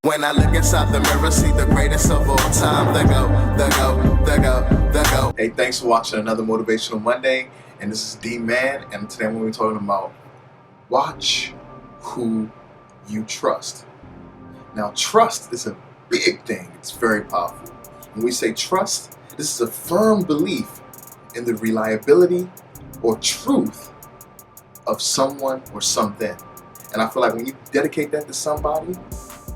When I look inside the mirror, see the greatest of all time. The go. Hey, thanks for watching another Motivational Monday. And this is D-Man. And today we're going to be talking about watch who you trust. Now, trust is a big thing. It's very powerful. When we say trust, this is a firm belief in the reliability or truth of someone or something. And I feel like when you dedicate that to somebody,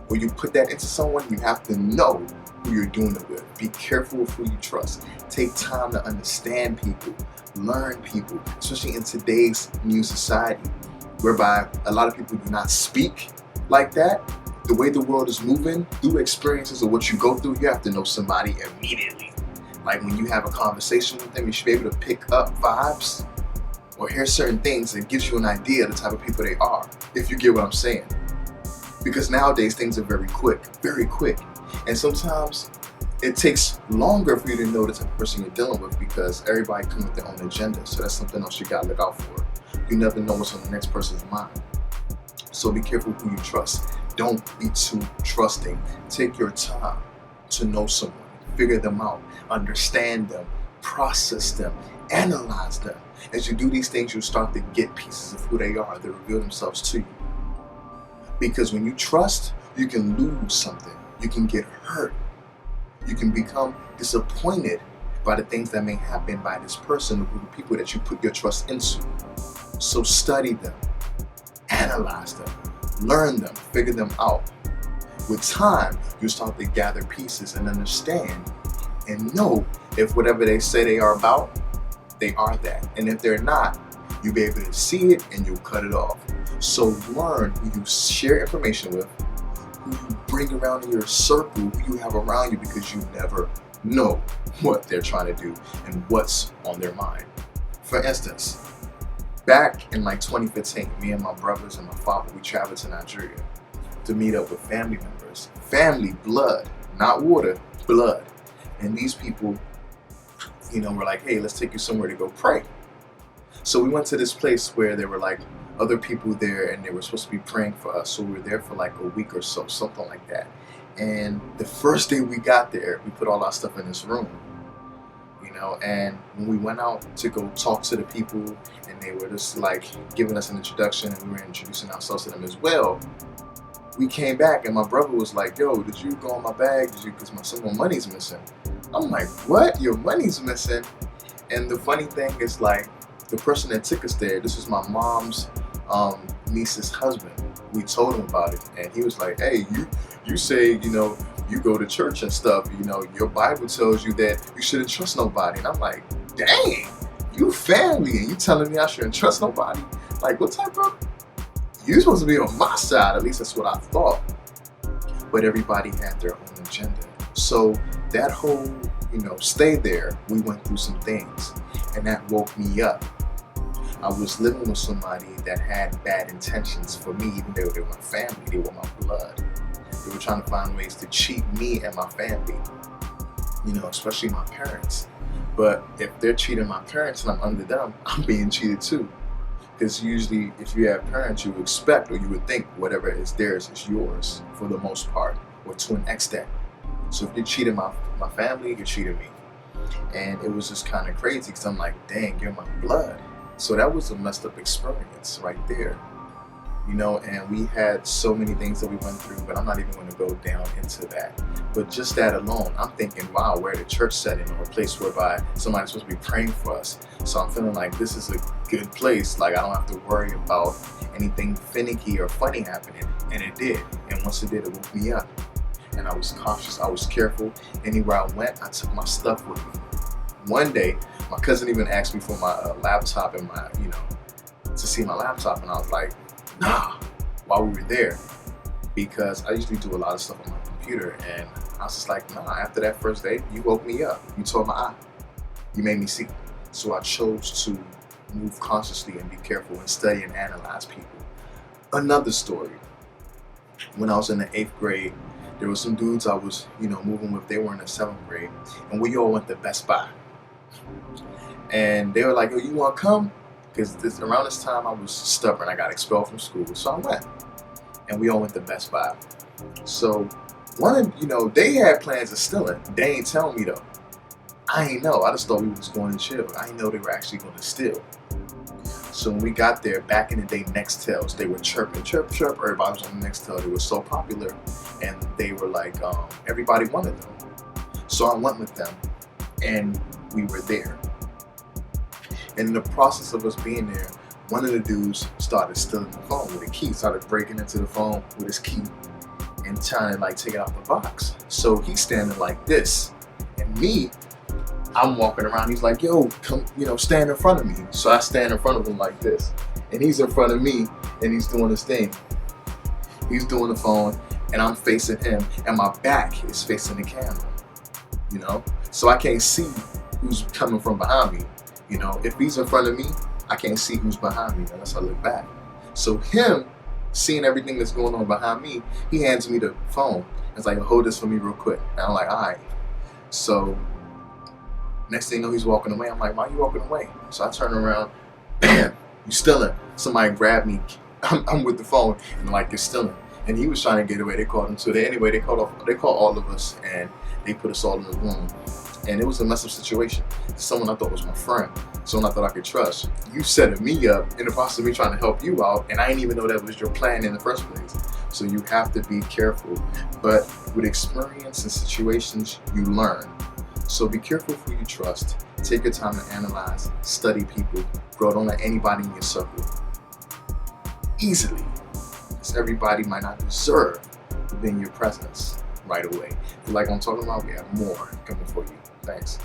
or you put that into someone, you have to know who you're doing it with. Be careful with who you trust. Take time to understand people, learn people, especially in today's new society, whereby a lot of people do not speak like that. The way the world is moving, through experiences of what you go through, you have to know somebody immediately. Like when you have a conversation with them, you should be able to pick up vibes or hear certain things that gives you an idea of the type of people they are, if you get what I'm saying. Because nowadays things are very quick. And sometimes it takes longer for you to know the type of person you're dealing with because everybody comes with their own agenda. So that's something else you gotta look out for. You never know what's on the next person's mind. So be careful who you trust. Don't be too trusting. Take your time to know someone, figure them out, understand them, process them, analyze them. As you do these things, you'll start to get pieces of who they are that reveal themselves to you. Because when you trust, you can lose something. You can get hurt. You can become disappointed by the things that may happen by this person or the people that you put your trust into. So study them, analyze them, learn them, figure them out. With time, you start to gather pieces and understand and know if whatever they say they are about, they are that. And if they're not, you'll be able to see it and you'll cut it off. So learn who you share information with, who you bring around in your circle, who you have around you, because you never know what they're trying to do and what's on their mind. For instance, back in like 2015, me and my brothers and my father, we traveled to Nigeria to meet up with family members. Family, blood, not water, blood. And these people, were like, hey, let's take you somewhere to go pray. So we went to this place where there were like other people there and they were supposed to be praying for us. So we were there for like a week or so, something like that. And the first day we got there, we put all our stuff in this room, and when we went out to go talk to the people and they were just like giving us an introduction and we were introducing ourselves to them as well, we came back and my brother was like, yo, did you go in my bag? Because some of my money's missing. I'm like, what? Your money's missing? And the funny thing is, like, the person that took us there, this was my mom's niece's husband. We told him about it and he was like, hey, you say, you go to church and stuff, your Bible tells you that you shouldn't trust nobody. And I'm like, dang, you family and you telling me I shouldn't trust nobody? Like, what type of, you're supposed to be on my side, at least that's what I thought. But everybody had their own agenda. So that whole, stay there, we went through some things and that woke me up. I was living with somebody that had bad intentions for me, even though they were my family, they were my blood. They were trying to find ways to cheat me and my family, especially my parents. But if they're cheating my parents and I'm under them, I'm being cheated too. Because usually if you have parents, you would expect or you would think whatever is theirs is yours for the most part, or to an extent. So if you're cheating my family, you're cheating me. And it was just kind of crazy because I'm like, dang, you're my blood. So that was a messed up experience right there. And we had so many things that we went through, but I'm not even going to go down into that. But just that alone, I'm thinking, wow, we're at a church setting or a place whereby somebody's supposed to be praying for us. So I'm feeling like this is a good place. Like I don't have to worry about anything finicky or funny happening. And it did. And once it did, it woke me up. And I was cautious, I was careful. Anywhere I went, I took my stuff with me. One day, my cousin even asked me for my laptop and my, to see my laptop. And I was like, nah, while we were there. Because I usually do a lot of stuff on my computer. And I was just like, nah, after that first day, you woke me up. You told my eye. You made me see. So I chose to move consciously and be careful and study and analyze people. Another story. When I was in the 8th grade, there were some dudes I was, moving with. They were in the 7th grade. And we all went to Best Buy. And they were like, yo, you want to come? Because around this time I was stubborn. I got expelled from school. So I went. And we all went to Best Buy. So one of, they had plans of stealing. They ain't tell me though. I ain't know. I just thought we was going to chill. I didn't know they were actually going to steal. So when we got there, back in the day, Nextels, they were chirping, chirp, chirp. Everybody was on the Nextel. They were so popular, and they were like, everybody wanted them. So I went with them, and we were there. And in the process of us being there, one of the dudes started stealing the phone with a key. Started breaking into the phone with his key and trying to like take it out the box. So he's standing like this, and me, I'm walking around. He's like, "Yo, come, stand in front of me." So I stand in front of him like this, and he's in front of me, and he's doing his thing. He's doing the phone, and I'm facing him, and my back is facing the camera. So I can't see who's coming from behind me. If he's in front of me, I can't see who's behind me unless I look back. So him seeing everything that's going on behind me, he hands me the phone. It's like, "Hold this for me real quick." And I'm like, "All right." So next thing you know, he's walking away. I'm like, "Why are you walking away?" So I turn around, bam, you stealing. Somebody grabbed me. I'm with the phone, and like, they're stealing. And he was trying to get away. They called him too. Anyway, they called all of us, and they put us all in the room. And it was a messed up situation. Someone I thought was my friend, someone I thought I could trust. You setting me up in the process of me trying to help you out, and I didn't even know that was your plan in the first place. So you have to be careful. But with experience and situations, you learn. So be careful who you trust. Take your time to analyze, study people, bro. Don't let anybody in your circle easily, because everybody might not deserve to be in your presence right away. If you like what I'm talking about, we have more coming for you. Thanks.